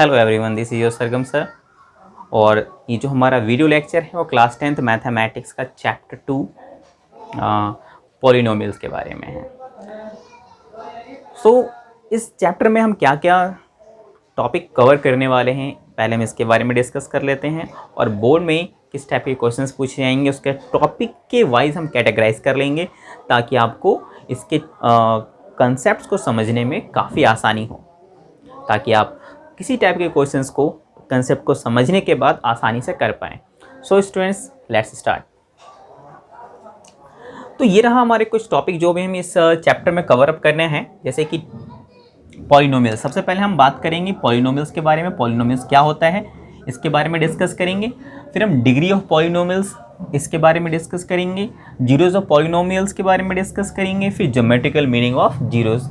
Hello everyone, this is your Sargam sir. और ये जो हमारा वीडियो लेक्चर है वो क्लास 10th मैथमेटिक्स का चैप्टर 2 पॉलिनोमियल्स के बारे में है। इस चैप्टर में हम क्या क्या टॉपिक कवर करने वाले हैं, पहले हम इसके बारे में डिस्कस कर लेते हैं और बोर्ड में किस टाइप के क्वेश्चंस पूछे जाएंगे उसके टॉपिक के वाइज हम कैटेगराइज कर लेंगे ताकि आपको इसके कंसेप्ट्स को समझने में काफ़ी आसानी हो, ताकि आप किसी टाइप के क्वेश्चंस को कंसेप्ट को समझने के बाद आसानी से कर पाएँ। So students, let's start. तो ये रहा हमारे कुछ टॉपिक जो भी हम इस चैप्टर में कवर अप करने हैं, जैसे कि पॉलिनोमियल्स। सबसे पहले हम बात करेंगे पॉलिनोमियल्स के बारे में। पॉलिनोमियल्स क्या होता है इसके बारे में डिस्कस करेंगे। फिर हम डिग्री ऑफ पॉलिनोमियल्स इसके बारे में डिस्कस करेंगे। जीरोज ऑफ पॉलिनोमियल्स के बारे में डिस्कस करेंगे। फिर geometrical meaning of zeros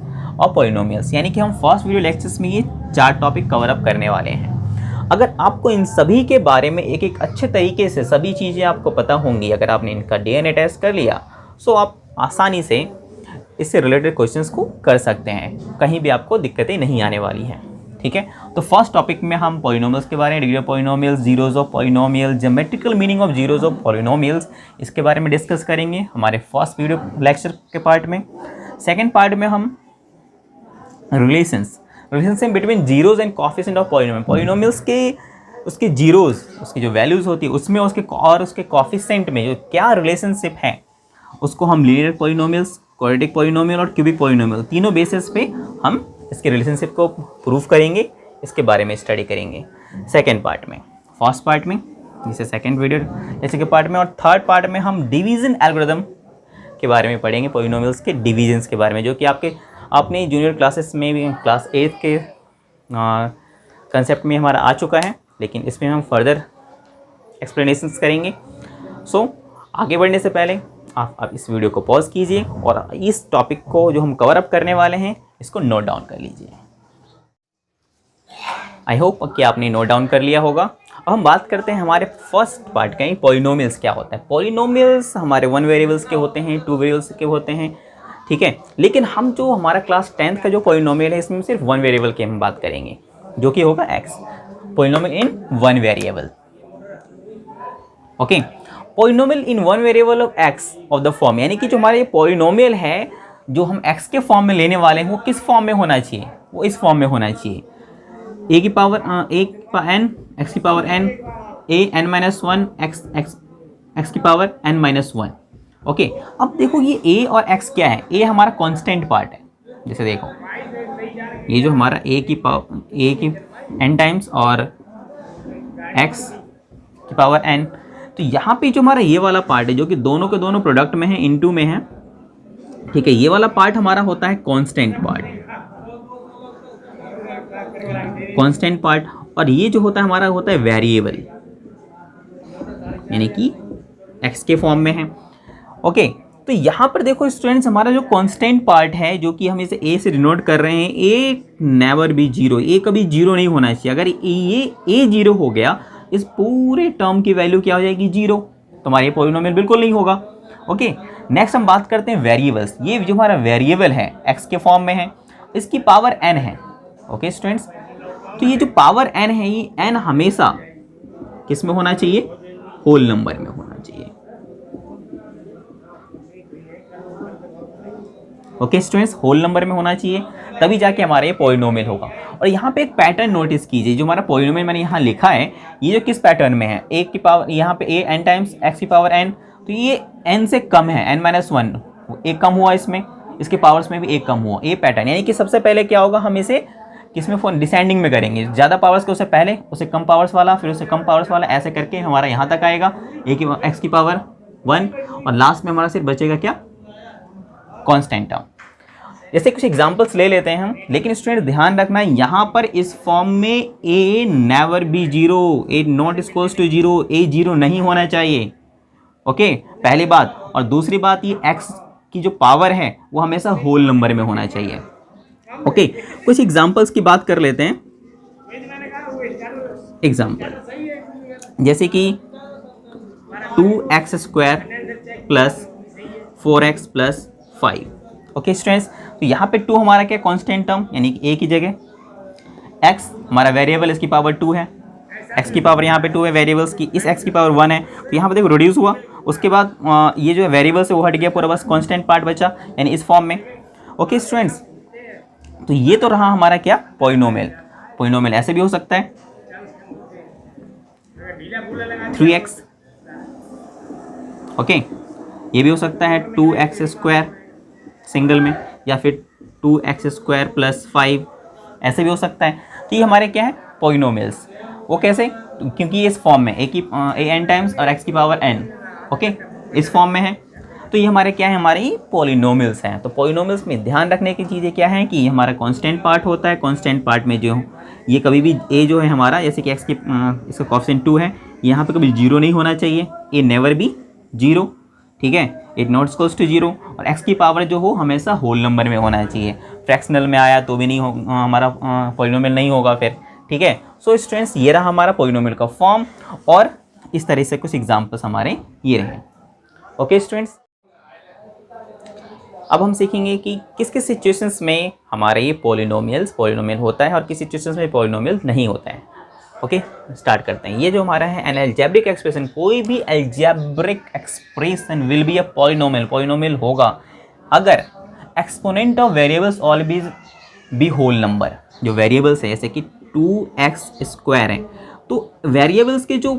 of polynomials. यानी कि हम फर्स्ट वीडियो लेक्चर्स में ये 4 टॉपिक कवर अप करने वाले हैं। अगर आपको इन सभी के बारे में एक एक अच्छे तरीके से सभी चीज़ें आपको पता होंगी, अगर आपने इनका डीएनए टेस्ट कर लिया, सो आप आसानी से इससे रिलेटेड क्वेश्चंस को कर सकते हैं, कहीं भी आपको दिक्कतें नहीं आने वाली हैं। ठीक है, तो फर्स्ट टॉपिक में हम पॉलिनोमियल्स के बारे में, degree of polynomials, zeros of polynomial, geometrical meaning of zeros of polynomials, इसके बारे में डिस्कस करेंगे हमारे फर्स्ट वीडियो लेक्चर के पार्ट में। सेकेंड पार्ट में हम relationship between zeros and coefficient of polynomial. Polynomials के उसके जीरोज, उसकी जो वैल्यूज़ होती है उसमें उसके और उसके कोएफिशिएंट में जो क्या रिलेशनशिप है उसको हम लीनियर पॉलिनोमियल्स, क्वाड्रेटिक पॉलिनोमियल और क्यूबिक पॉलिनोमियल, तीनों बेसिस पे हम इसके रिलेशनशिप को प्रूव करेंगे, इसके बारे में स्टडी करेंगे सेकेंड पार्ट में। फर्स्ट पार्ट में जैसे सेकेंड वीडियो जैसे के पार्ट में, और थर्ड पार्ट में हम डिवीज़न एल्गोरिथम के बारे में पढ़ेंगे, पॉलिनोमियल्स के डिवीजन्स के बारे में, जो कि आपने जूनियर क्लासेस में भी क्लास 8 के कंसेप्ट में हमारा आ चुका है, लेकिन इसमें हम फर्दर एक्सप्लेनेशंस करेंगे। सो आगे बढ़ने से पहले आप इस वीडियो को पॉज कीजिए और इस टॉपिक को जो हम कवर अप करने वाले हैं इसको नोट डाउन कर लीजिए। आई होप कि आपने नोट डाउन कर लिया होगा। अब हम बात करते हैं हमारे फर्स्ट पार्ट का, पॉलिनोमियल्स क्या होता है। पॉलिनोमियल्स हमारे 1 वेरिएबल्स के होते हैं, 2 वेरिएबल्स के होते हैं, ठीक है। लेकिन हम जो हमारा क्लास 10th का जो पॉलिनोमियल है इसमें सिर्फ 1 वेरिएबल की हम बात करेंगे, जो कि होगा x, polynomial in 1 variable. Okay, polynomial in 1 variable of x of the form, यानी कि जो हमारा ये पॉलिनोमियल है जो हम x के फॉर्म में लेने वाले हैं वो किस फॉर्म में होना चाहिए, वो इस फॉर्म में होना चाहिए। a की पावर n, x की power n, a n-1, x की पावर n-1। ओके, अब देखो ये a और x क्या है। a हमारा कांस्टेंट पार्ट है, जैसे देखो ये जो हमारा a की n टाइम्स और x की पावर n, तो यहाँ पे जो हमारा ये वाला पार्ट है जो कि दोनों के दोनों प्रोडक्ट में है, इनटू में है, ठीक है। ये वाला पार्ट हमारा होता है कांस्टेंट पार्ट, और ये जो होता है हमारा होता है वेरिएबल, यानी कि x के फॉर्म में है। ओके, तो यहाँ पर देखो स्टूडेंट्स, हमारा जो कांस्टेंट पार्ट है जो कि हम इसे a से डिनोट कर रहे हैं, a never be zero, a कभी जीरो नहीं होना चाहिए। अगर ये a जीरो हो गया, इस पूरे टर्म की वैल्यू क्या हो जाएगी, जीरो, तो हमारा ये पॉलिनोमियल बिल्कुल नहीं होगा। ओके, नेक्स्ट हम बात करते हैं वेरिएबल्स। ये जो हमारा वेरिएबल है x के फॉर्म में है, इसकी पावर n है। ओके स्टूडेंट्स, तो ये जो पावर n है, ये n हमेशा किस में होना चाहिए, होल नंबर में होना चाहिए। ओके स्टूडेंट्स, होल नंबर में होना चाहिए, तभी जाके हमारा ये पॉलिनोमियल होगा। और यहाँ पे एक पैटर्न नोटिस कीजिए, जो हमारा पॉलिनोमियल मैंने यहाँ लिखा है, ये जो किस पैटर्न में है, a की पावर, यहाँ पे a n टाइम्स x की पावर n, तो ये n से कम है, n-1, एक कम हुआ इसमें, इसके पावर्स में भी एक कम हुआ, ये पैटर्न। यानी कि सबसे पहले क्या होगा, हम इसे किसमें डिसेंडिंग में करेंगे, ज़्यादा पावर्स के उससे पहले, उससे कम पावर्स वाला, फिर उससे कम पावर्स वाला, ऐसे करके हमारा यहाँ तक आएगा x की पावर 1, और लास्ट में हमारा सिर्फ बचेगा क्या, कांस्टेंट टर्म। जैसे कुछ एग्जांपल्स ले लेते हैं हम, लेकिन स्टूडेंट ध्यान रखना यहाँ पर इस फॉर्म में a never be zero, a not equals to zero, a zero नहीं होना चाहिए। ओके, पहली बात। और दूसरी बात, ये x की जो पावर है वो हमेशा होल नंबर में होना चाहिए। ओके, कुछ एग्जांपल्स की बात कर लेते हैं। एग्जांपल जैसे कि 2x² plus 4x plus 5। Okay students, तो यहाँ पे 2 हमारा क्या, कांस्टेंट टर्म, यानी कि a की जगह, एक्स हमारा वेरिएबल इसकी पावर 2 है, एक्स की पावर यहाँ पे 2 है वेरिएबल्स की, इस एक्स की पावर 1 है, तो यहाँ पे देखो रिड्यूस हुआ, उसके बाद ये जो वेरिएबल्स है वो हट गया पूरा, बस कांस्टेंट पार्ट बचा यानी इस फॉर्म में। ओके स्टूडेंट्स, तो ये तो रहा हमारा क्या पॉलिनोमियल। पॉलिनोमियल ऐसे भी हो सकता है 3x, ओके, ये भी हो सकता है 2x स्क्वायर सिंगल में, या फिर 2x स्क्वायर प्लस 5, ऐसे भी हो सकता है। तो ये हमारे क्या है पॉलिनोमियल्स। वो कैसे, क्योंकि ये इस फॉर्म में a n टाइम्स और x की पावर n, ओके, इस फॉर्म में है, तो ये हमारे क्या है, हमारे पॉलिनोमियल्स हैं। तो पॉलिनोमियल्स में ध्यान रखने की चीज़ें क्या है कि ये हमारा कांस्टेंट पार्ट होता है, कांस्टेंट पार्ट में जो ये कभी भी a जो है हमारा, जैसे कि x की इसका कोएफिशिएंट 2 है, यहाँ पे कभी 0 नहीं होना चाहिए, a नेवर बी 0, ठीक है, इट नॉट इक्वल्स टू 0, और x की पावर जो हो हमेशा होल नंबर में होना चाहिए, फ्रैक्शनल में आया तो भी नहीं हो, हमारा पॉलिनोमियल नहीं होगा फिर, ठीक है। सो स्टूडेंट्स, ये रहा हमारा पॉलिनोमियल का फॉर्म, और इस तरह से कुछ एग्जांपल्स हमारे ये रहे। ओके स्टूडेंट्स, अब हम सीखेंगे कि किस किस सिचुएशंस में हमारे ये पॉलिनोमियल होता है और किस सिचुएशंस में पॉलिनोमियल नहीं होता है। ओके, स्टार्ट करते हैं। ये जो हमारा है एन एल्जेब्रिक एक्सप्रेशन, कोई भी algebraic expression will be a polynomial होगा अगर exponent of variables always be whole number. जो वेरिएबल्स है जैसे कि 2x स्क्वायर है, तो वेरिएबल्स के जो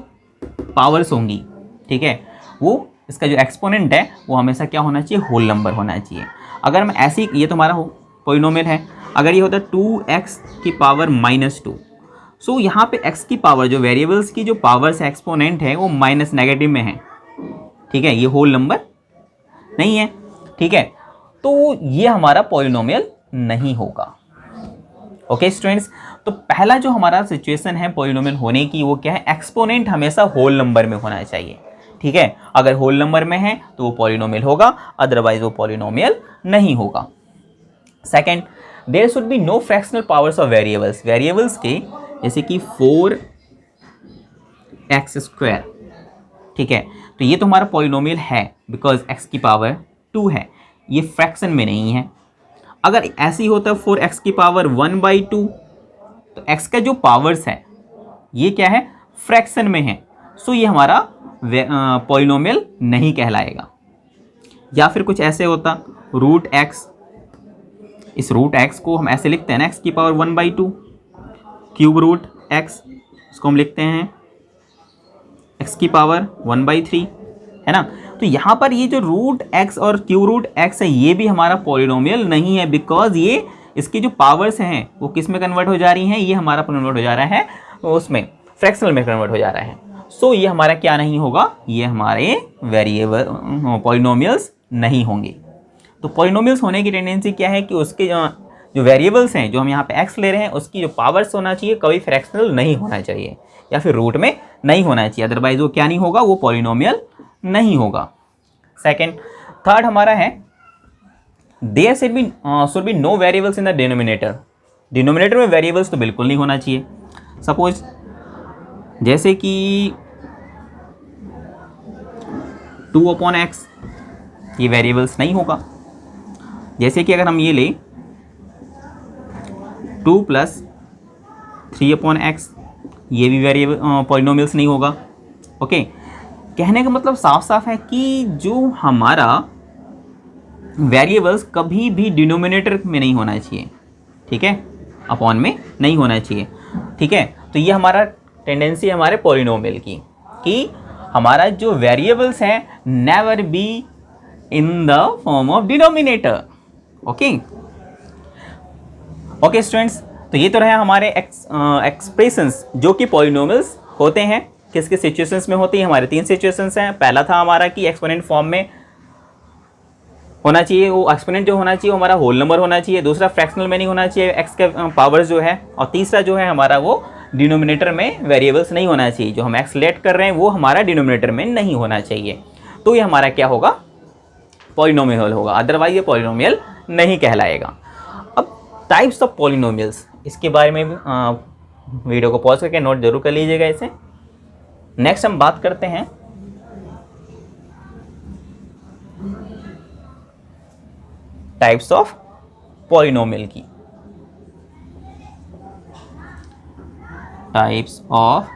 पावर्स होंगी, ठीक है, वो इसका जो एक्सपोनेंट है वो हमेशा क्या होना चाहिए, होल नंबर होना चाहिए। अगर मैं ऐसी, ये तो हमारा पॉलिनोमियल है, अगर ये होता है 2x की पावर -2, सो यहाँ पे x की पावर, जो वेरिएबल्स की जो पावर्स है, एक्सपोनेंट है, वो माइनस नेगेटिव में है, ठीक है, ये होल नंबर नहीं है, ठीक है, तो ये हमारा पॉलिनोमियल नहीं होगा। ओके स्टूडेंट्स, तो पहला जो हमारा सिचुएशन है पॉलिनोमियल होने की, वो क्या है, एक्सपोनेंट हमेशा होल नंबर में होना चाहिए, ठीक है। अगर होल नंबर में है तो वो पॉलिनोमियल होगा, अदरवाइज वो पॉलिनोमियल नहीं होगा। Second, there should be no fractional powers of variables. Variables के जैसे कि 4x स्क्वायर, ठीक है, तो ये तो हमारा पॉलिनोमियल है बिकॉज x की पावर 2 है, ये फ्रैक्शन में नहीं है। अगर ऐसी होता 4x की पावर 1/2, तो x का जो पावर्स है ये क्या है, फ्रैक्शन में है, सो ये हमारा पॉलिनोमियल नहीं कहलाएगा। या फिर कुछ ऐसे होता √x, इस √x को हम ऐसे लिखते हैं ना, x की पावर 1/2, क्यूब रूट x, इसको हम लिखते हैं x की पावर 1/3, है ना। तो यहाँ पर ये जो √x और क्यूब रूट x है, ये भी हमारा पॉलिनोमियल नहीं है, बिकॉज ये इसकी जो पावर्स हैं वो किस में कन्वर्ट हो जा रही हैं, ये हमारा कन्वर्ट हो जा रहा है उसमें फ्रैक्शनल में कन्वर्ट हो जा रहा है। सो ये हमारा क्या नहीं होगा, ये हमारे वेरिएबल पॉलिनोमियल्स नहीं होंगे। तो पॉलिनोमियल्स होने की टेंडेंसी क्या है कि उसके जो वेरिएबल्स हैं, जो हम यहाँ पे x ले रहे हैं, उसकी जो पावर्स होना चाहिए, कभी फ्रैक्शनल नहीं होना चाहिए या फिर रूट में नहीं होना चाहिए, अदरवाइज वो क्या नहीं होगा, वो पॉलिनोमियल नहीं होगा। सेकंड, थर्ड हमारा है there should be no variables in the denominator. Denominator में वेरिएबल्स तो बिल्कुल नहीं होना चाहिए। सपोज जैसे कि 2/x, ये वेरिएबल्स नहीं होगा। जैसे कि अगर हम ये ले 2 + 3/x, ये भी वेरिएबल पॉलिनोमियल्स नहीं होगा। ओके, कहने का मतलब साफ साफ है कि जो हमारा वेरिएबल्स कभी भी डिनोमिनेटर में नहीं होना चाहिए, ठीक है, अपॉन में नहीं होना चाहिए, ठीक है। तो ये हमारा टेंडेंसी है हमारे पॉलिनोमियल की कि हमारा जो वेरिएबल्स हैं never be in the form of denominator. Okay okay students, तो ये तो रहे हमारे एक्सप्रेशंस जो कि पॉलिनोमियल्स होते हैं। किस किस सिचुएशंस में होती है, हमारे 3 सिचुएशंस हैं। पहला था हमारा कि एक्सपोनेंट फॉर्म में होना चाहिए, वो एक्सपोनेंट जो होना चाहिए वो हमारा होल नंबर होना चाहिए। दूसरा फ्रैक्शनल में नहीं होना चाहिए एक्स के पावर्स जो है। और तीसरा जो है हमारा वो डिनोमिनेटर में वेरिएबल्स नहीं होना चाहिए, जो हम एक्स लेट कर रहे हैं वो हमारा डिनोमिनेटर में नहीं होना चाहिए। तो ये हमारा क्या होगा, पॉलिनोमियल होगा, अदरवाइज ये पॉलिनोमियल नहीं कहलाएगा। अब टाइप्स ऑफ पॉलिनोमियल्स, इसके बारे में भी वीडियो को पॉज करके नोट जरूर कर लीजिएगा इसे। नेक्स्ट हम बात करते हैं टाइप्स ऑफ पॉलिनोमियल की। Types of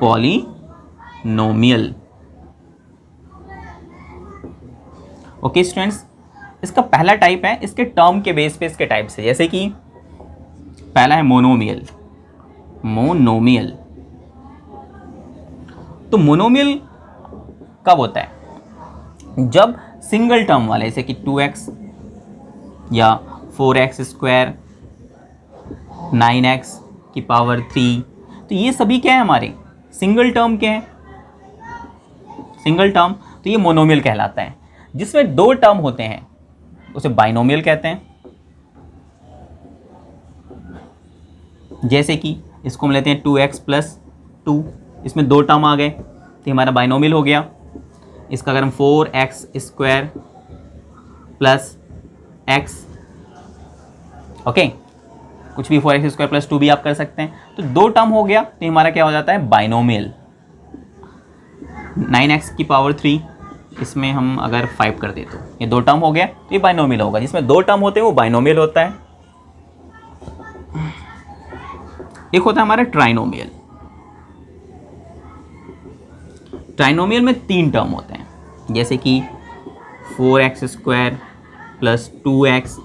polynomial. Okay students, इसका पहला टाइप है, इसके टर्म के बेस पे इसके टाइप्स है। जैसे कि पहला है मोनोमियल। मोनोमियल, तो मोनोमियल कब होता है? जब सिंगल टर्म वाले, जैसे कि 2x या 4x स्क्वायर, 9x की पावर 3, तो ये सभी क्या है हमारे सिंगल टर्म के हैं। सिंगल टर्म, तो ये मोनोमियल कहलाता है। जिसमें दो टर्म होते हैं उसे बाइनोमियल कहते हैं। जैसे कि इसको हम लेते हैं 2x प्लस 2, इसमें दो टर्म आ गए तो ये हमारा बाइनोमियल हो गया। इसका अगर हम 4x square plus x, okay, कुछ भी 4x स्क्वायर प्लस 2 भी आप कर सकते हैं, तो दो टर्म हो गया तो हमारा क्या हो जाता है बाइनोमियल। 9x की पावर 3, इसमें हम अगर 5 कर दे तो ये दो टर्म हो गया तो ये बाइनोमियल होगा। जिसमें दो टर्म होते हैं वो बाइनोमियल होता है। एक होता है हमारा ट्राइनोमियल। ट्राइनोमियल में तीन टर्म होते हैं, जैसे कि 4x square plus 2x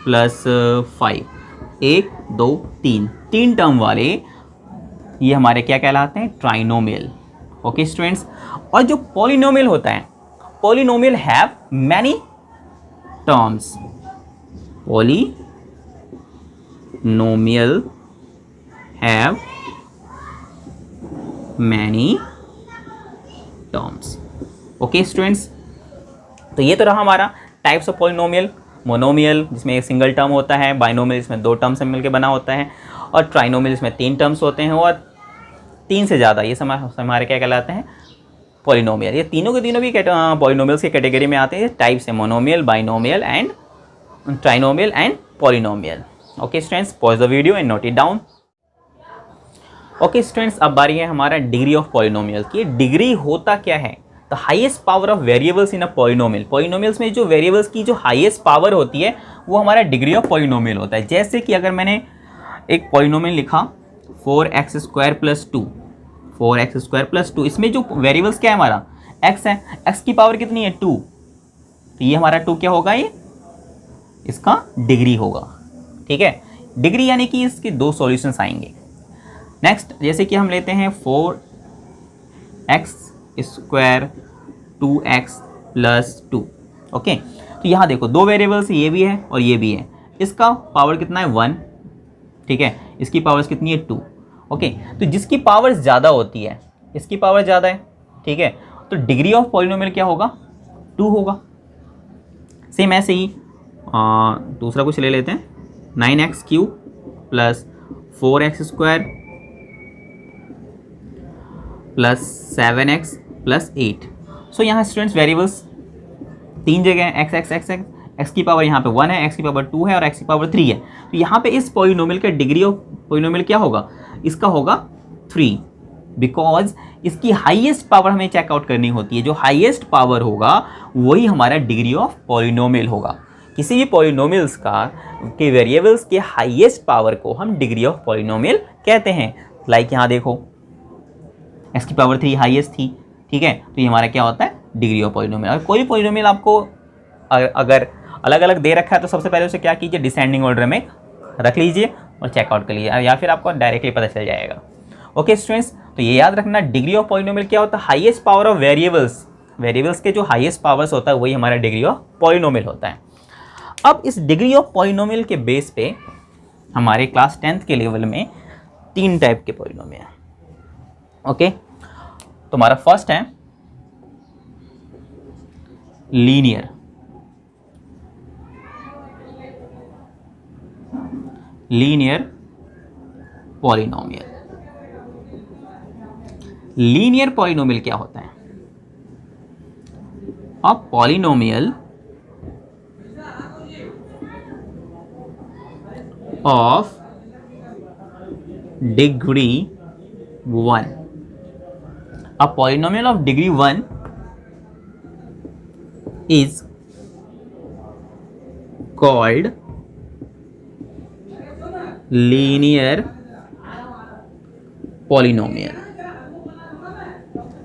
plus 5, 1 2 3, तीन टर्म वाले ये हमारे क्या कहलाते हैं? ट्राइनोमियल। ओके स्टूडेंट्स, और जो पॉलिनोमियल होता है, polynomial have many terms. Polynomial have many terms. Okay students, तो ये तो रहा हमारा टाइप्स ऑफ पॉलिनोमियल। मोनोमियल जिसमें एक सिंगल टर्म होता है, बाइनोमियल जिसमें दो टर्म से मिलकर बना होता है, और ट्राइनोमियल जिसमें तीन टर्म्स होते हैं और तीन से ज़्यादा, ये हमारे क्या कहलाते हैं? पॉलिनोमियल। ये तीनों के तीनों भी पॉलिनोमियल्स की कैटेगरी में आते हैं। टाइप्स है monomial, binomial and trinomial and polynomial. Okay students, pause the video and note it down. Okay students, अब बारी है हमारा डिग्री ऑफ पॉलिनोमियल की। डिग्री होता क्या है? The highest power of variables in a polynomial. Polynomials में जो वेरिएबल्स की जो हाईएस्ट पावर होती है वो हमारा डिग्री ऑफ पॉलिनोमियल होता है। जैसे कि अगर मैंने एक पॉलिनोमियल लिखा 4x square plus 2, 4x square plus 2, इसमें जो वेरिएबल्स क्या है हमारा x है, x की पावर कितनी है? 2, तो ये हमारा 2 क्या होगा? ये इसका डिग्री होगा। ठीक है, डिग्री यानी कि इसके दो सॉल्यूशंस आएंगे। नेक्स्ट, जैसे कि हम लेते हैं 4x square 2x plus 2, okay, तो यहाँ देखो दो वेरिएबल्स ये भी है और ये भी है। इसका पावर कितना है? 1, ठीक है, इसकी पावर्स कितनी है? 2, ओके, तो जिसकी पावर ज़्यादा होती है, इसकी पावर ज़्यादा है, ठीक है, तो डिग्री ऑफ पॉलिनोमियल क्या होगा? 2 होगा। सेम ऐसे ही दूसरा कुछ ले लेते हैं, 9x cube plus 4x square plus 7x plus 8। सो यहाँ स्टूडेंट्स वेरिएबल्स तीन जगह हैं, x की पावर यहाँ पे 1 है, x की पावर 2 है और x की पावर 3 है। तो यहाँ पे इस पॉलिनोमियल का डिग्री ऑफ पॉलिनोमियल क्या होगा? इसका होगा 3, बिकॉज इसकी हाईएस्ट पावर हमें चेकआउट करनी होती है। जो हाईएस्ट पावर होगा वही हमारा डिग्री ऑफ पॉलिनोमियल होगा। किसी भी पॉलिनोमियल्स के वेरिएबल्स के हाईएस्ट पावर को हम डिग्री ऑफ पॉलिनोमियल कहते हैं। लाइक यहाँ देखो x की पावर 3 हाईएस्ट थी, ठीक है, तो ये हमारा क्या होता है? Degree of polynomial. अगर कोई पॉलिनोमियल आपको अगर अलग अलग दे रखा है तो सबसे पहले उसे क्या कीजिए? डिसेंडिंग ऑर्डर में रख लीजिए और चेकआउट कर लीजिए, या फिर आपको डायरेक्टली पता चल जाएगा। ओके स्टूडेंट्स, तो ये याद रखना, डिग्री ऑफ पॉलिनोमियल क्या होता है? Highest power of variables. Variables के जो हाईएस्ट पावर्स होता है वही हमारा डिग्री ऑफ पॉलिनोमियल होता है। अब इस डिग्री ऑफ पॉलिनोमियल के बेस पे हमारे क्लास 10th के लेवल में 3 टाइप के पॉलिनोमियल हैं। ओके, तो हमारा फर्स्ट है linear. Linear polynomial. Linear polynomial क्या होता है? A polynomial of degree 1। A polynomial of degree 1 is called linear polynomial.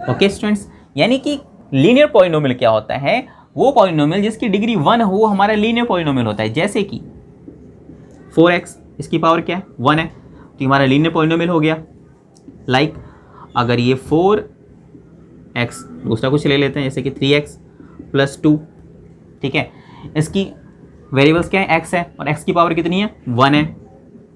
Okay students, यानी कि लीनियर पॉलिनोमियल क्या होता है, वो पॉलिनोमियल जिसकी डिग्री 1 हो वो हमारा लीनियर पॉलिनोमियल होता है। जैसे कि 4x, इसकी पावर क्या है 1 है, तो हमारा लीनियर पॉलिनोमियल हो गया। लाइक अगर ये 4x, दूसरा कुछ ले लेते हैं जैसे कि 3x + 2, ठीक है, इसकी वेरिएबल्स क्या है x है और x की पावर कितनी है 1 है,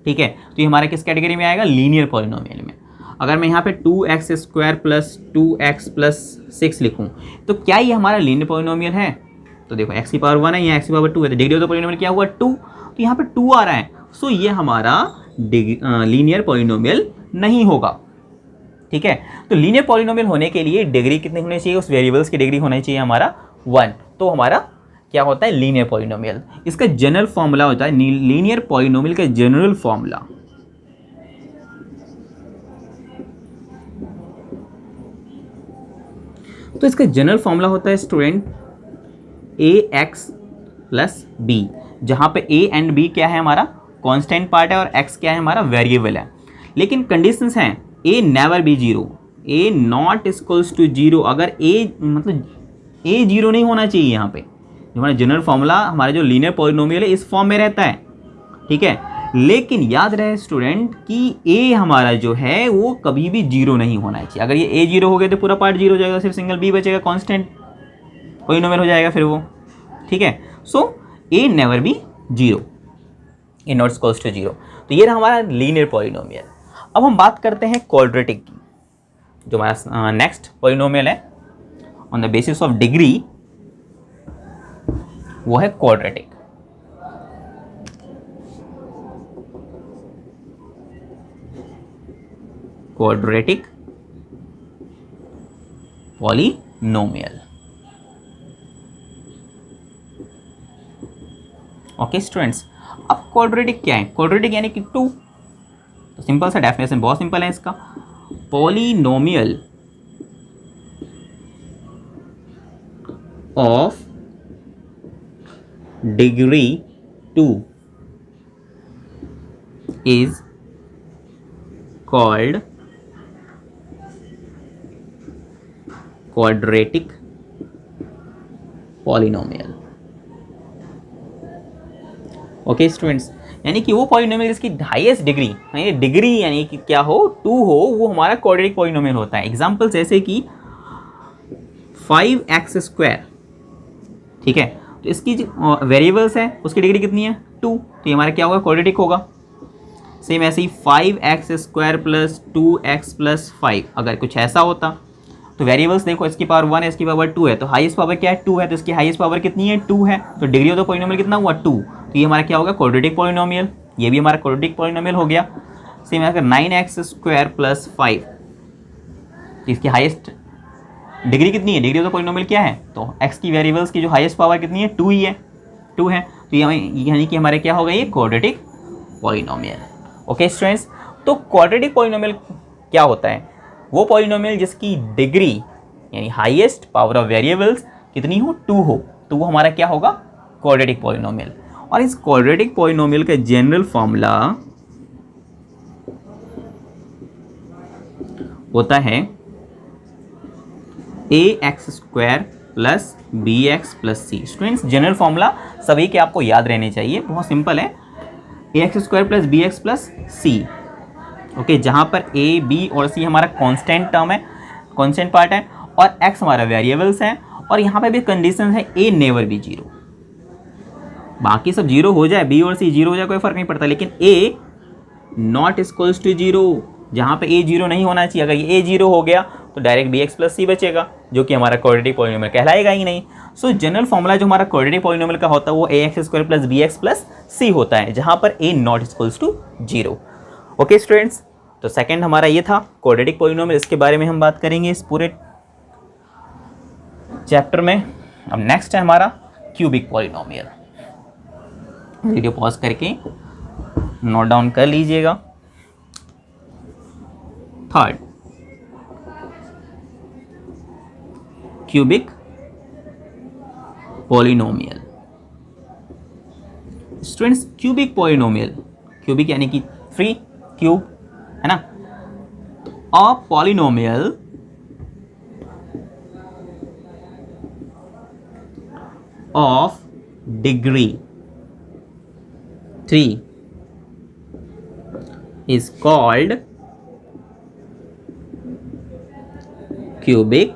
ठीक है, तो ये हमारा किस कैटेगरी में आएगा, लीनियर पॉलिनोमियल में। अगर मैं यहाँ पे 2x² + 2x + 6 लिखूँ तो क्या ये हमारा लीनियर पॉलिनोमियल है, तो देखो x की पावर 1 है या x की पावर 2 है, तो डिग्री ऑफ द पॉलिनोमियल क्या हुआ 2, तो यहाँ पे 2 आ रहा है, सो ये हमारा लीनियर पॉलिनोमियल नहीं होगा। ठीक है, तो लीनियर पॉलिनोमियल होने के लिए डिग्री कितनी होनी चाहिए, उस वेरिएबल्स की डिग्री होनी चाहिए हमारा 1, तो हमारा क्या होता है लीनियर पॉलिनोमियल। इसका जनरल फॉर्मूला होता है, लीनियर पॉलिनोमियल का जनरल फॉर्मूला तो इसका जनरल फॉर्मूला होता है स्टूडेंट ax + b, जहां पे a एंड b क्या है हमारा कांस्टेंट पार्ट है और x क्या है हमारा वेरिएबल है। लेकिन कंडीशंस हैं a never be 0, a not equals to 0, अगर a मतलब a 0 नहीं होना चाहिए। यहाँ पे हमारा जनरल फॉर्मूला हमारा जो लीनियर पॉलिनोमियल है इस फॉर्म में रहता है, ठीक है, लेकिन याद रहे स्टूडेंट कि a हमारा जो है वो कभी भी 0 नहीं होना चाहिए। अगर ये a 0 हो गया तो पूरा पार्ट 0 हो जाएगा, सिर्फ सिंगल b बचेगा, कांस्टेंट पॉलिनोमियल हो जाएगा फिर वो, ठीक है। So a never be 0, a not equals to 0, तो ये रहा हमारा लीनियर पॉलिनोमियल। अब हम बात करते हैं क्वाड्रेटिक की, जो हमारा नेक्स्ट पॉलिनोमियल है on the basis of degree, वो है quadratic. Quadratic polynomial. Okay students, अब क्वाड्रेटिक क्या है, क्वाड्रेटिक यानी कि 2, तो सिंपल सा डेफिनेशन बहुत सिंपल है इसका, polynomial of degree 2 is called quadratic polynomial. Okay students, यानी कि वो पॉलिनोमियल जिसकी हाईएस्ट डिग्री, यानी डिग्री यानी कि क्या हो 2 हो, वो हमारा क्वाड्रेटिक पॉलिनोमियल होता है। एग्जांपल जैसे कि 5x², ठीक है, तो इसकी जो वेरिएबल्स है उसकी डिग्री कितनी है 2, तो ये हमारा क्या होगा क्वाड्रेटिक होगा। सेम ऐसे ही 5x² + 2x + 5, अगर कुछ ऐसा होता तो वेरिएबल्स देखो, इसकी पावर 1 है, इसकी पावर 2 है, तो हाईएस्ट पावर क्या है 2 है, तो इसकी हाईएस्ट पावर कितनी है 2 है, तो डिग्री ऑफ द पॉलिनोमियल कितना हुआ 2, तो ये हमारा क्या होगा क्वाड्रेटिक पॉलिनोमियल, ये भी हमारा क्वाड्रेटिक पॉलिनोमियल हो गया। सेम अगर 9x² + 5, इसकी हाईएस्ट डिग्री कितनी है, डिग्री ऑफ द पॉलिनोमियल क्या है, तो x की वेरिएबल्स की जो हाईएस्ट पावर कितनी है 2 ही है, 2 है, तो यानी कि हमारे क्या होगा ये क्वाड्रेटिक पॉलिनोमियल। ओके स्टूडेंट्स, तो क्वाड्रेटिक पॉलिनोमियल क्या होता है, वो पॉलिनोमियल जिसकी डिग्री यानी हाईएस्ट पावर ऑफ वेरिएबल्स कितनी हो 2 हो, तो वो हमारा क्या होगा क्वाड्रेटिक पॉलिनोमियल। और इस क्वाड्रेटिक पॉलिनोमियल का जनरल फॉर्मूला होता है ax² + bx + c। Students, general formula सभी के आपको याद रहने चाहिए, बहुत सिंपल है, ax² + bx + c। ओके, जहाँ पर a, b और c हमारा कांस्टेंट टर्म है, कांस्टेंट पार्ट है, और x हमारा वेरिएबल्स है, और यहाँ पे भी कंडीशन है a नेवर बी 0, बाकी सब 0 हो जाए, b और c 0 हो जाए कोई फर्क नहीं पड़ता, लेकिन a नॉट इक्वल्स टू 0, जहाँ पे a 0 नहीं होना चाहिए। अगर ये a 0 हो गया तो डायरेक्ट bx + c बचेगा, जो कि हमारा क्वाड्रेटिक पॉलिनोमियल कहलाएगा ही नहीं। सो जनरल फॉर्मूला जो हमारा क्वाड्रेटिक पॉलिनोमियल का होता है वो ax² + bx + c होता है, जहाँ पर a not equals to 0। Okay students, तो सेकंड हमारा ये था क्वाड्रेटिक पॉलिनोमियल, इसके बारे में हम बात करेंगे इस पूरे चैप्टर में। अब नेक्स्ट है हमारा क्यूबिक पॉलिनोमियल। वीडियो पॉज करके नोट डाउन कर लीजिएगा। Third, cubic polynomial. Students, cubic polynomial, cubic यानी कि 3 क्यूब है ना, a polynomial of degree 3 is called cubic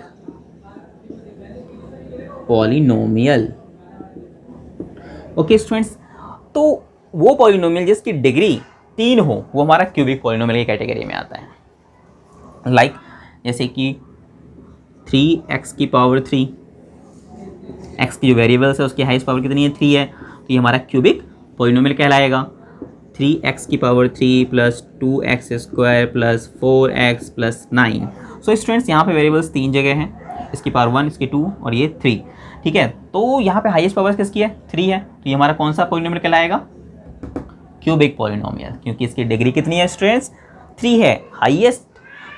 polynomial. Okay students, तो वो पॉलिनोमियल जिसकी डिग्री 3 हो वो हमारा क्यूबिक पॉलिनोमियल की कैटेगरी में आता है। लाइक जैसे कि 3x की पावर 3, x की जो वेरिएबल्स है उसकी हाईएस्ट पावर कितनी है 3 है, तो ये हमारा क्यूबिक पॉलिनोमियल कहलाएगा। 3x की power 3 plus 2x square plus 4x plus 9। So students यहाँ पे वेरिएबल्स 3 जगह हैं, इसकी पावर 1, इसकी 2 और ये 3। ठीक है, तो यहाँ पे हाईएस्ट पावर किसकी है 3 है, तो ये हमारा कौन सा पॉलिनोमियल कहलाएगा क्यूबिक पॉलिनोमियल, क्योंकि इसकी डिग्री कितनी है स्टूडेंट्स 3 है। Highest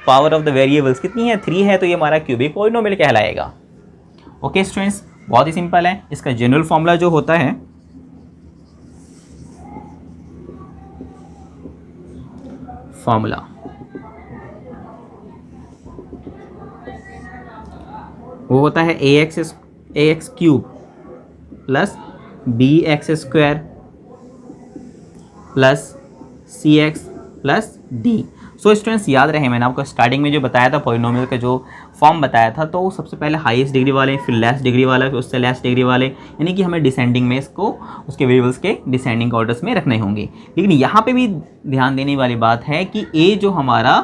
power of the variables कितनी है 3 है, तो ये हमारा क्यूबिक पॉलिनोमियल कहलाएगा। ओके स्टूडेंट्स, बहुत ही सिंपल है। इसका जनरल फॉर्मूला जो होता है वो होता है ax cube plus bx square plus cx plus d। So students याद रहे, मैंने आपको स्टार्टिंग में जो बताया था पॉलिनोमियल का जो फॉर्म बताया था, तो सबसे पहले हाईएस्ट डिग्री वाले, फिर लेस डिग्री वाला, फिर उससे लेस डिग्री वाले, यानी कि हमें डिसेंडिंग में इसको उसके वेरिएबल्स के डिसेंडिंग ऑर्डर्स में रखने होंगे। लेकिन यहाँ पे भी ध्यान देने वाली बात है कि a जो हमारा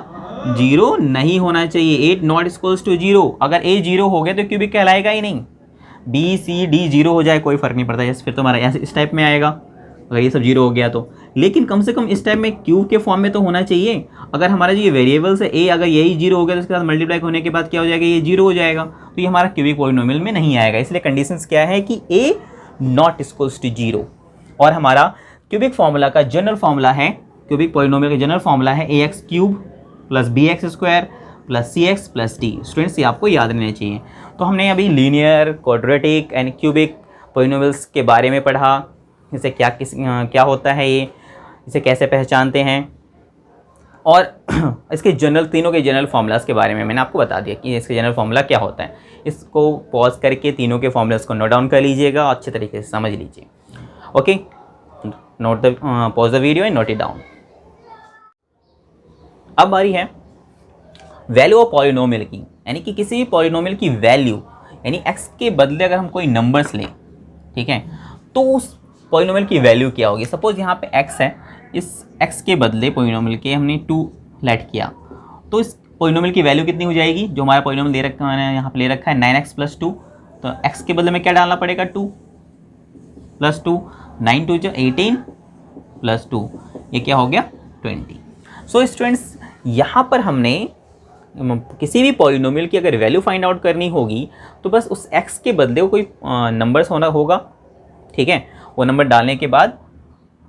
0 नहीं होना चाहिए, 8 नॉट इक्वल्स टू 0। अगर a 0 हो गया तो क्यूबिक कहलाएगा ही नहीं। b c d 0 हो जाए कोई फ़र्क नहीं पड़ता, जैसे फिर तो हमारा ऐसे इस टाइप में आएगा अगर ये सब 0 हो गया तो। लेकिन कम से कम इस टाइप में क्यूब के फॉर्म में तो होना चाहिए। अगर हमारा जो ये वेरिएबल्स है a अगर यही 0 हो गया तो इसके साथ मल्टीप्लाई होने के बाद क्या हो जाएगा, ये 0 हो जाएगा, तो ये हमारा क्यूबिक पॉलिनोमियल में नहीं आएगा। इसलिए कंडीशंस क्या है कि a नॉट इक्वल्स टू 0। और हमारा क्यूबिक फार्मूला का जनरल फार्मूला है, क्यूबिक पॉलिनोमियल का जनरल फार्मूला है ax cube plus bx square plus cx plus d। Students ये आपको याद रहना चाहिए। तो हमने अभी linear, quadratic and cubic polynomials के बारे में पढ़ा, इसे क्या होता है, ये इसे कैसे पहचानते हैं, और इसके जनरल तीनों के जनरल फार्मूलाज के बारे में मैंने आपको बता दिया कि इसके जनरल फार्मूला क्या होता है। इसको पॉज करके तीनों के फार्मूलाज को नोट डाउन कर लीजिएगा, अच्छे तरीके से समझ लीजिए। Okay, pause the video and note it down. अब बारी है वैल्यू ऑफ पॉलिनोमियल की, यानी कि किसी भी पॉलिनोमियल की वैल्यू, यानी x के बदले अगर हम कोई नंबर्स लें, ठीक है, तो उस पॉलिनोमियल की वैल्यू क्या होगी। सपोज यहाँ पे x है, इस x के बदले पॉलिनोमियल के हमने 2 लेट किया, तो इस पॉलिनोमियल की वैल्यू कितनी हो जाएगी। जो हमारा पॉलिनोमियल दे रखा है, यहाँ पे ले रखा है 9x प्लस 2, तो x के बदले में क्या डालना पड़ेगा 2 प्लस 2, 9 2 जो 18 प्लस 2, ये क्या हो गया 20। सो स्टूडेंट्स यहाँ पर हमने किसी भी पॉलिनोमियल की अगर वैल्यू फाइंड आउट करनी होगी तो बस उस x के बदले कोई नंबर्स होना होगा, ठीक है। वो नंबर डालने के बाद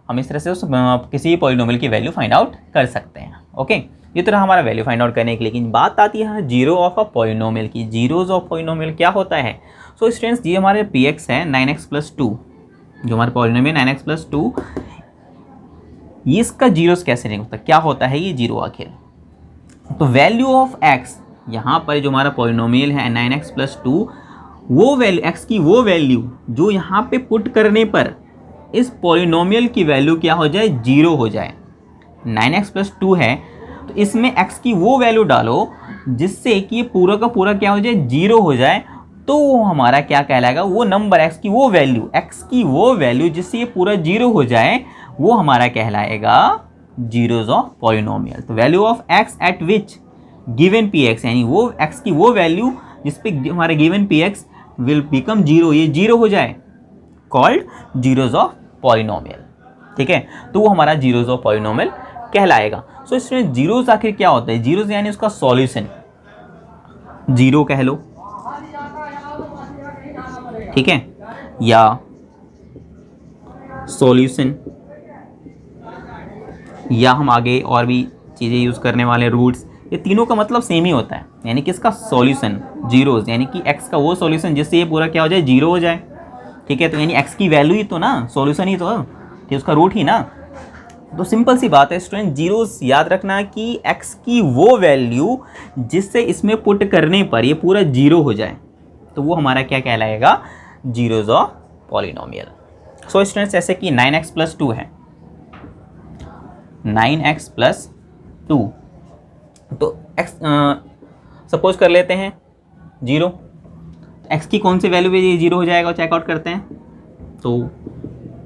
हम इस तरह से उस किसी भी पॉलिनोमियल की वैल्यू फाइंड आउट कर सकते हैं। ओके, ये तो रहा हमारा वैल्यू फाइंड आउट करने की। लेकिन बात आती है जीरो ऑफ अ पॉलिनोमियल की। जीरोज ऑफ पॉलिनोमियल क्या होता है। सो स्टूडेंट्स ये हमारे px है 9x प्लस 2, जो हमारे पॉलिनोमियल 9x प्लस 2, ये इसका जीरोस कैसे नहीं होता, क्या होता है ये जीरो आखिर। तो वैल्यू ऑफ x, यहाँ पर जो हमारा पॉलिनोमियल है 9x प्लस 2, वो वैल्यू x की वो वैल्यू जो यहाँ पे पुट करने पर इस पॉलिनोमियल की वैल्यू क्या हो जाए, जीरो हो जाए। 9x प्लस 2 है तो इसमें x की वो वैल्यू डालो जिससे कि ये पूरा का पूरा क्या हो जाए, जीरो हो जाए। तो वो हमारा क्या कहलाएगा, वो नंबर x की वो वैल्यू जिससे ये पूरा जीरो हो जाए, वो हमारा कहलाएगा जीरोज ऑफ पॉलिनोमियल। तो value of x eight which given px, यानी वो x की वो वैल्यू जिस पे हमारा given px will become zero, ये जीरो हो जाए, कॉल्ड जीरोज ऑफ पॉलिनोमियल। ठीक है, तो वो हमारा जीरोज ऑफ पॉलिनोमियल कहलाएगा। सो इसमें जीरोज आखिर क्या होता है, जीरोज यानी उसका सॉल्यूशन, जीरो कह लो, ठीक है, या सॉल्यूशन, या हम आगे और भी चीज़ें यूज़ करने वाले रूट्स, ये तीनों का मतलब सेम ही होता है, यानी कि इसका सॉल्यूशन जीरोज, यानी कि x का वो सॉल्यूशन जिससे ये पूरा क्या हो जाए, जीरो हो जाए। ठीक है, तो यानी x की वैल्यू ही तो ना, सॉल्यूशन ही तो, उसका रूट ही ना। तो सिंपल सी बात है स्टूडेंट, जीरोस याद रखना कि x की वो वैल्यू जिससे इसमें पुट करने पर ये पूरा जीरो हो जाए, तो वो हमारा क्या कहलाएगा, zeros of polynomial. So students जैसे कि 9x प्लस 2 है, 9x प्लस 2, तो x सपोज कर लेते हैं 0, x की कौन सी वैल्यू पे ये जीरो हो जाएगा, चेकआउट करते हैं। तो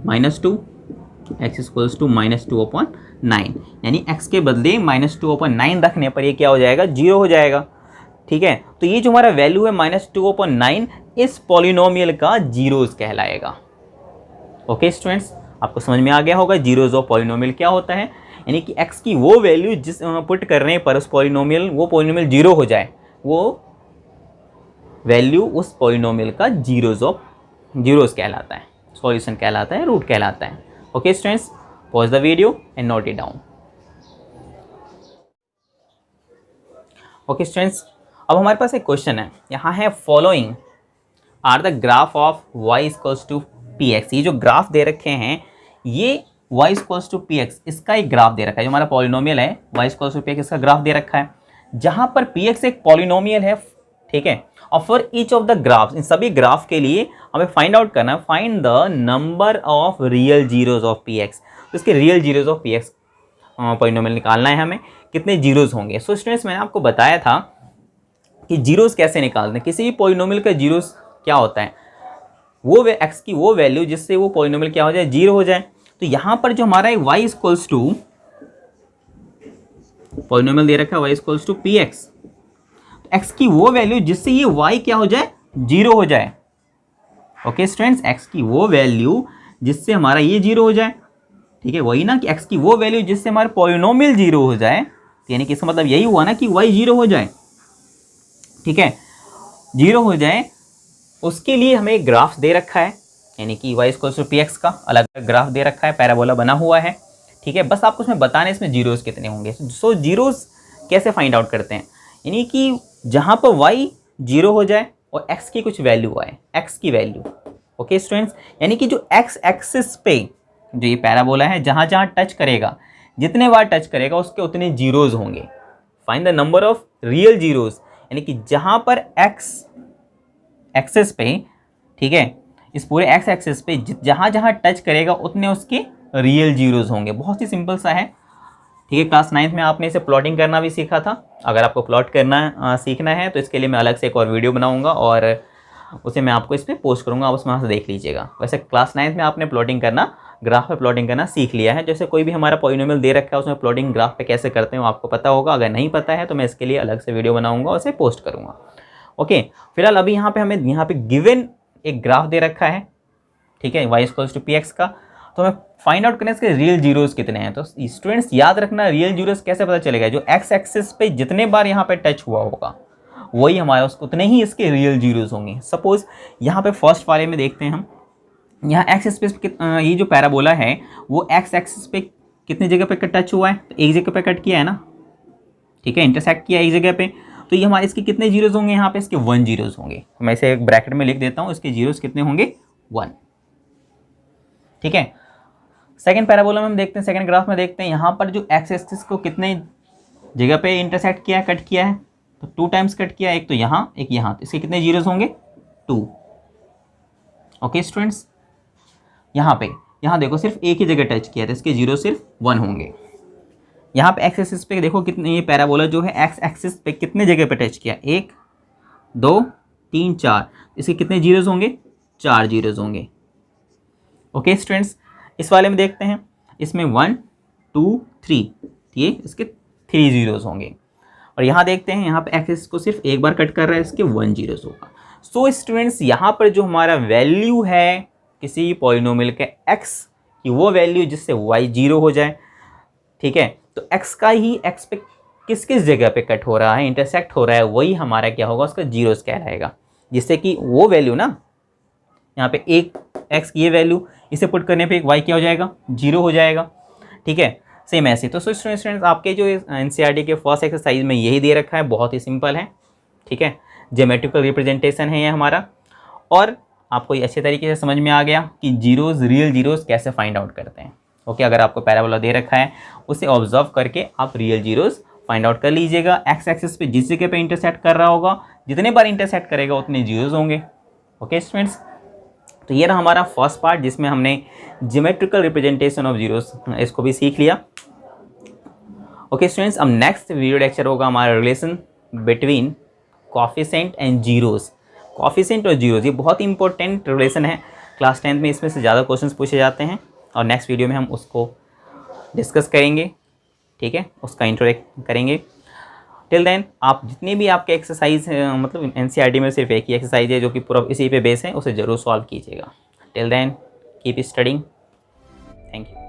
-2, x इक्वल्स टू -2/9, यानी x के बदले -2/9 रखने पर ये क्या हो जाएगा, जीरो हो जाएगा। ठीक है, तो ये जो हमारा वैल्यू है -2/9 इस पॉलिनोमियल का जीरोस कहलाएगा। ओके स्टूडेंट्स, आपको समझ में आ गया होगा जीरोस ऑफ पॉलिनोमियल क्या होता है, यानी कि x की वो वैल्यू जिस पुट करने पर उस पॉलिनोमियल वो पॉलिनोमियल जीरो हो जाए, वो वैल्यू उस पॉलिनोमियल का जीरोस कहलाता है, सॉल्यूशन कहलाता है, रूट कहलाता है। Okay students, pause the video and note it down. Okay students, अब हमारे पास एक क्वेश्चन है, यहाँ है following are the graph of y equals to p x. ये जो ग्राफ दे रखे हैं ये y equals to p x, इसका एक ग्राफ दे रखा है, जो हमारा पॉलिनोमियल है y equals to p x, इसका ग्राफ दे रखा है, जहाँ पर पी एक्स एक पॉलिनोमियल है। ठीक है, और for each of the graphs, इन सभी ग्राफ के लिए हमें फाइंड आउट करना है, find the number of real zeros of P x. तो इसके real zeros of P x polynomial निकालना है हमें, कितने जीरोस होंगे। सो स्टूडेंट्स, मैंने आपको बताया था कि जीरोस कैसे निकालते हैं, किसी भी पॉलिनोमियल का जीरोस क्या होता है, वो एक्स की वो वैल्यू जिससे वो पॉलिनोमियल क्या हो जाए, जीरो हो जाए। तो यहाँ पर जो हमारा y इक्वल्स टू पॉलिनोमियल दे रखा है y equals to p x, x की वो वैल्यू जिससे ये y क्या हो जाए, जीरो हो जाए। ओके स्टूडेंट्स, x की वो वैल्यू जिससे हमारा ये जीरो हो जाए। ठीक है, वही ना कि x की वो वैल्यू जिससे हमारा पॉलिनोमियल जीरो हो जाए, तो यानी कि इसका मतलब यही हुआ ना कि y जीरो हो जाए। ठीक है, जीरो हो जाए, उसके लिए हमें एक ग्राफ दे रखा है, यानी कि y equals to p x का अलग ग्राफ दे रखा है, पैराबोला बना हुआ है। ठीक है, बस आपको उसमें बताना है इसमें जीरोस कितने होंगे। सो जीरोस कैसे फाइंड आउट करते हैं, यानी कि जहाँ पर y जीरो हो जाए और x की कुछ वैल्यू आए, x की वैल्यू। ओके स्टूडेंट्स, यानी कि जो x एक्सिस पे जो ये पैराबोला है, जहाँ जहाँ टच करेगा, जितने बार टच करेगा उसके उतने जीरोस होंगे। Find the number of real zeros, यानी कि जहाँ पर x एक्सिस पे, ठीक है, इस पूरे x एक्सिस पे जहाँ जहाँ टच करेगा उतने उसके रियल जीरोस होंगे। बहुत ही सिंपल सा है। ठीक है, क्लास 9th में आपने इसे प्लॉटिंग करना भी सीखा था। अगर आपको प्लॉट करना सीखना है तो इसके लिए मैं अलग से एक और वीडियो बनाऊंगा और उसे मैं आपको इस पर पोस्ट करूंगा, आप उसमें वहाँ से देख लीजिएगा। वैसे क्लास 9th में आपने प्लॉटिंग करना, ग्राफ पे प्लॉटिंग करना सीख लिया है। जैसे कोई भी हमारा पॉलिनोमियल दे रखा है उसमें प्लॉटिंग ग्राफ पे कैसे करते हैं वो आपको पता होगा। अगर नहीं पता है तो मैं इसके लिए अलग से वीडियो बनाऊंगा और उसे पोस्ट करूँगा। ओके, फिलहाल अभी यहाँ पे हमें यहाँ पे गिवन एक ग्राफ दे रखा है, ठीक है, y equals to p x का। तो हमें फाइंड आउट करना है इसके रियल जीरोस कितने हैं। तो स्टूडेंट्स याद रखना, रियल जीरोस कैसे पता चलेगा, जो x एक्सिस पे जितने बार यहाँ पे टच हुआ होगा वही हमारा उसको उतने ही इसके रियल जीरोस होंगे। सपोज यहाँ पे फर्स्ट वाले में देखते हैं हम, यहाँ x एक्सिस पे ये जो पैराबोला है वो x एक्सिस पे कितनी जगह पे टच हुआ है, तो एक जगह पे कट किया है ना, ठीक है, इंटरसेक्ट किया एक जगह पे। तो ये हमारे इसके कितने जीरोस होंगे, यहाँ पे इसके 1 जीरोस होंगे। मैं इसे एक ब्रैकेट में लिख देता हूँ, इसके जीरोस कितने होंगे, 1। ठीक है, सेकंड पैराबोला में हम देखते हैं, सेकंड ग्राफ में देखते हैं, यहाँ पर जो एक्स एक्सिस को कितने जगह पे इंटरसेक्ट किया है, कट किया है, तो 2 टाइम्स कट किया, एक तो यहाँ एक यहाँ, तो इसके कितने जीरोस होंगे, 2। ओके स्टूडेंट्स, यहाँ देखो सिर्फ एक ही जगह टच किया, तो इसके जीरो सिर्फ 1 होंगे। यहाँ पे एक्स एक्सिस पे देखो कितने, ये पैराबोला जो है एक्स एक्सिस पे कितने जगह पे टच किया, 1 2 3 4, इसके कितने जीरोस होंगे, 4 जीरोस होंगे। ओके स्टूडेंट्स, इस वाले में देखते हैं, इसमें 1 2 3, ये इसके 3 जीरोस होंगे। और यहाँ देखते हैं, यहाँ पे एक्सिस को सिर्फ एक बार कट कर रहा है, इसके 1 जीरोस होगा। सो स्टूडेंट्स, यहाँ पर जो हमारा वैल्यू है किसी पॉलिनोमियल के x की, वो वैल्यू जिससे y जीरो हो जाए, ठीक है, तो x का ही x पे किस किस जगह पे कट हो रहा है, इंटरसेक्ट हो रहा है, वही हमारा क्या होगा, उसका जीरोस कहलाएगा। जिससे कि वो वैल्यू ना, यहाँ पे एक x की ये वैल्यू, इसे पुट करने पे एक y क्या हो जाएगा, जीरो हो जाएगा। ठीक है, सेम ऐसे। तो स्टूडेंट्स, आपके जो NCERT के फर्स्ट एक्सरसाइज में यही दे रखा है, बहुत ही सिंपल है। ठीक है, ज्योमेट्रिकल रिप्रेजेंटेशन है ये हमारा, और आपको ये अच्छे तरीके से समझ में आ गया कि जीरोस, रियल जीरोस कैसे फाइंड आउट करते हैं। ओके, अगर आपको पैराबोला दे रखा है उसे ऑब्जर्व करके आप रियल जीरोस फाइंड आउट कर लीजिएगा। एक्स एक्सिस पे जिस जगह पे इंटरसेक्ट कर रहा होगा, जितने बार इंटरसेक्ट करेगा उतने जीरोस होंगे। ओके स्टूडेंट्स, तो ये रहा हमारा फर्स्ट पार्ट जिसमें हमने ज्योमेट्रिकल रिप्रेजेंटेशन ऑफ जीरोस इसको भी सीख लिया। ओके स्टूडेंट्स, अब नेक्स्ट वीडियो लेक्चर होगा हमारा relation between coefficient and zeros. Coefficient और जीरोस ये बहुत ही इंपॉर्टेंट रिलेशन है, क्लास 10th में इसमें से ज़्यादा क्वेश्चंस पूछे जाते हैं और नेक्स्ट वीडियो में हम उसको डिस्कस करेंगे। ठीक है, उसका इंट्रोडक्शन करेंगे। टिल देन आप जितनी भी आपके एक्सरसाइज मतलब एनसीईआरटी में सिर्फ एक ही एक्सरसाइज है जो कि पूरा इसी पे बेस है, उसे ज़रूर सॉल्व कीजिएगा। Till then keep studying. Thank you.